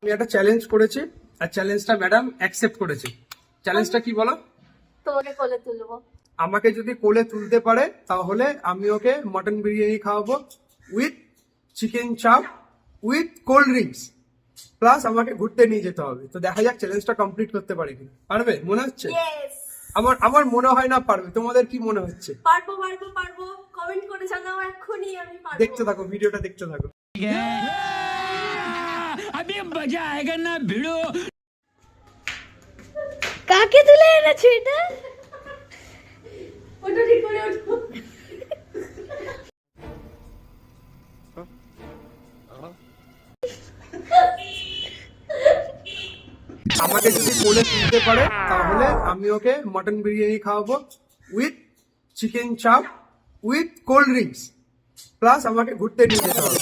আমি একটা চ্যালেঞ্জ করেছি আর চ্যালেঞ্জটা ম্যাডাম অ্যাকসেপ্ট করেছে। চ্যালেঞ্জটা কি বলো? তোমাকে কোলে তুলবো। আমাকে যদি কোলে তুলতে পারে তাহলে আমি ওকে মটন বিরিয়ানি খাওয়াবো উইথ চিকেন চাপ উইথ কোল্ড ড্রিঙ্কস, প্লাস আমাকে ঘুরতে নিয়ে যেতে হবে। তো দেখা যাক চ্যালেঞ্জটা কমপ্লিট করতে পারে কিনা। পারবে মনে হচ্ছে? ইয়েস, আমার মনে হয় না পারবে। তোমাদের কি মনে হচ্ছে? পারবো পারবো পারবো। কমেন্ট করে জানাও এক্ষুনি, আমি পারবো। দেখতে থাকো, ভিডিওটা দেখতে থাকো। अभी मजा आएगा ना भिड़ो। কাকে তুলে এনেছো এটা? ওটা ঠিক করে ওঠো। আমাকে যদি কোলে তুলতে পারে তাহলে আমি ওকে মটন বিরিয়ানি খাওয়াবো উইথ চিকেন চাপ উইথ কোল্ড ড্রিঙ্কস, প্লাস আমাকে ঘুরতে নিয়ে যেতে হবে।